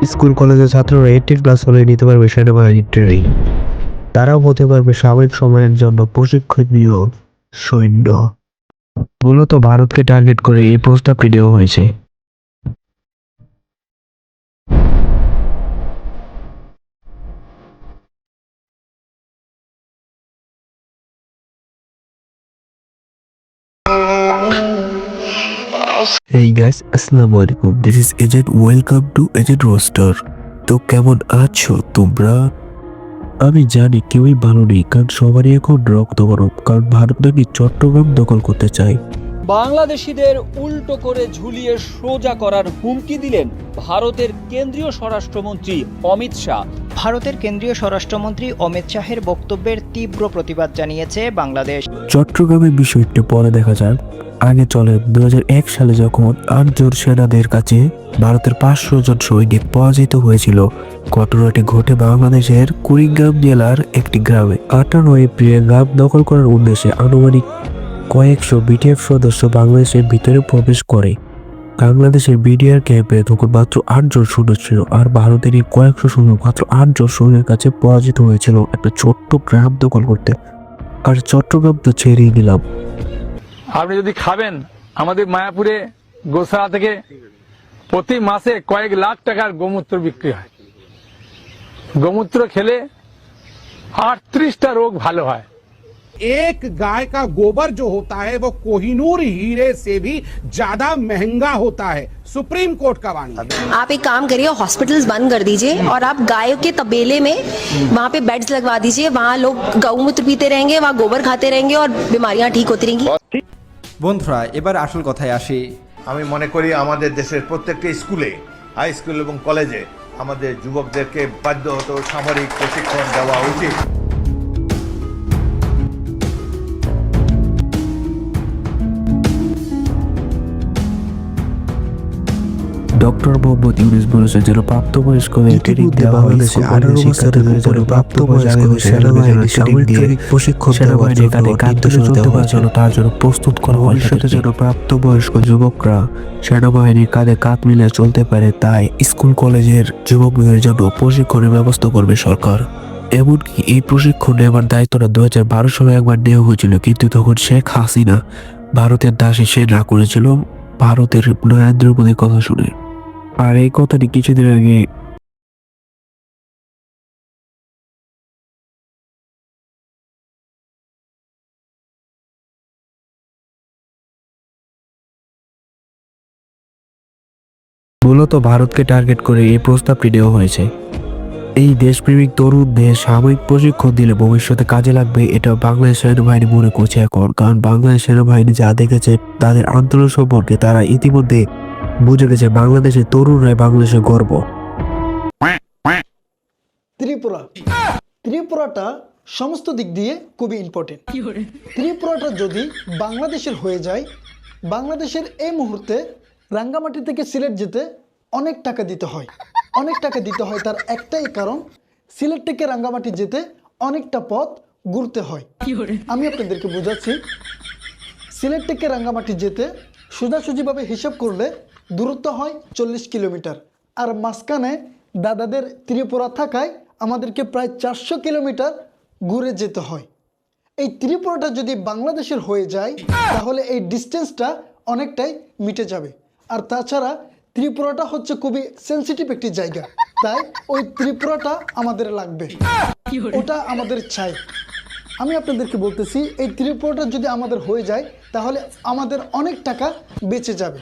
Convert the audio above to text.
School কলেজের ছাত্ররা 18 plus হলে নিতে পারবে সেনাবাহিনীর ট্রেনিং। তারাও হতে পারবে সাময়িক সময়ের জন্য প্রশিক্ষণীয় সৈন্য। মূলত ভারতকে টার্গেট করে এই প্রস্তাবটি দেওয়া হয়েছে। Hey guys, আসসালামু আলাইকুম। This is Agent. Welcome to Agent Roster. তো কেমন আছো তোমরা? আমি জানি কেউই ভালো নেই, কারণ সবারই এখন রক্ত গরম, কারণ ভারত নাকি চট্টগ্রাম দখল করতে চায়। বাংলাদেশিদের উল্টো করে ঝুলিয়ে সোজা করার হুমকি দিলেন ভারতের কেন্দ্রীয় স্বরাষ্ট্রমন্ত্রী অমিত শাহ। ভারতের কেন্দ্রীয় স্বরাষ্ট্রমন্ত্রী অমিত শাহের বক্তব্যের তীব্র প্রতিবাদ জানিয়েছে বাংলাদেশ। চট্টগ্রামের বিষয়টা পরে দেখা যাক। আগে চলে 2001 সালে যখন 8 জন সেনাদের কাছে ভারতের 500 জন সৈনিক পরাজিত হয়েছিল। ঘটনাটি ঘটে বাংলাদেশের কুড়িগ্রাম জেলার একটি গ্রামে। 18 এপ্রিল গ্রাম দখল করার উদ্দেশ্যে আনুমানিক কয়েকশো বিটিএফ সদস্য বাংলাদেশের ভিতরে প্রবেশ করে। বাংলাদেশের বিডিআর ক্যাম্পে তখন মাত্র 8 জন সৈন্য ছিল, আর ভারতের এই কয়েকশো সৈন্য মাত্র 8 জন সৈন্যের কাছে পরাজিত হয়েছিল একটা ছোট্ট গ্রাম দখল করতে। আর চট্টগ্রাম তো ছেড়েই দিলাম। আপনি যদি খাবেন, আমাদের মায়াপুরে গোশালা থেকে প্রতি মাসে কয়েক লাখ টাকার গোমূত্র বিক্রি হয়। গোমূত্র খেলে 38টা রোগ ভালো হয়। एक गाय का गोबर जो होता है वो कोहिनूर हीरे से भी ज्यादा महंगा होता है। सुप्रीम कोर्ट का वाणी। आप एक काम करिए, हॉस्पिटल्स बंद कर दीजिए और आप गायों के तबेले में वहाँ पे बेड्स लगवा दीजिए। वहाँ लोग गौमूत्र पीते रहेंगे, वहाँ गोबर खाते रहेंगे और बीमारियाँ ठीक होती रहेंगी। বন্ধুরা, এবার আসল কথায় আসি। আমি মনে করি আমাদের দেশের প্রত্যেকটা স্কুলে, হাই স্কুল এবং কলেজে আমাদের যুবকদেরকে বাধ্যগত সামরিক প্রশিক্ষণ দেওয়া উচিত। ডক্টর মোহাম্মদ ইউনূস বলেছেন যেন প্রাপ্তবয়স্কদের ট্রেনিং দেওয়া হয়। বাংলাদেশে 18 বছরের উপরে প্রাপ্তবয়স্কদের সেনাবাহিনীর সামরিক প্রশিক্ষণ সেনাবাহিনীর কাঁধে কাঁধ ধরে চলতে পারার জন্য তার জন্য প্রস্তুত করা হয়। ভবিষ্যতে যেন প্রাপ্তবয়স্ক যুবকরা সেনাবাহিনীর কাঁধে কাঁধ মিলিয়ে চলতে পারে, তাই স্কুল কলেজের যুবকদের জন্য প্রশিক্ষণের ব্যবস্থা করবে সরকার। এমনকি এই প্রশিক্ষণ নেওয়ার দায়িত্বটা 2012 সালে একবার নেওয়া হয়েছিল, কিন্তু তখন শেখ হাসিনা ভারতের দাসী সে না করেছিল ভারতের নরেন্দ্র মোদীর কথা শুনে। আর এই কথাটি কিছুদিন আগে মূলত ভারতকে টার্গেট করে এই প্রস্তাবটি দেওয়া হয়েছে। এই দেশপ্রেমিক তরুণদের সাময়িক প্রশিক্ষণ দিলে ভবিষ্যতে কাজে লাগবে, এটা বাংলাদেশ সেনাবাহিনী মনে করছে এখন। কারণ বাংলাদেশ সেনাবাহিনী যা দেখেছে তাদের আন্দোলন সম্পর্কে, তারা ইতিমধ্যে বুঝে গেছে বাংলাদেশের তরুণরাই বাংলাদেশের গর্ব। ত্রিপুরাটা সমস্ত দিক দিয়ে খুবই ইম্পর্টেন্ট। ত্রিপুরাটা যদি বাংলাদেশের হয়ে যায়, বাংলাদেশের এই মুহূর্তে রাঙ্গামাটি থেকে সিলেট যেতে অনেক টাকা দিতে হয়। তার একটাই কারণ, সিলেট থেকে রাঙ্গামাটি যেতে অনেকটা পথ ঘুরতে হয়। আমি আপনাদেরকে বোঝাচ্ছি, সিলেট থেকে রাঙ্গামাটি যেতে সোজাসুজিভাবে হিসাব করলে দূরত্ব হয় 40 কিলোমিটার, আর মাঝখানে দাদাদের ত্রিপুরা থাকায় আমাদেরকে প্রায় 400 কিলোমিটার ঘুরে যেতে হয়। এই ত্রিপুরাটা যদি বাংলাদেশের হয়ে যায় তাহলে এই ডিস্টেন্সটা অনেকটাই মিটে যাবে। আর তাছাড়া ত্রিপুরাটা হচ্ছে খুবই সেন্সিটিভ একটি জায়গা, তাই ওই ত্রিপুরাটা আমাদের লাগবে, ওটা আমাদের চাই। আমি আপনাদেরকে বলতেছি, এই ত্রিপুরাটা যদি আমাদের হয়ে যায় তাহলে আমাদের অনেক টাকা বেঁচে যাবে।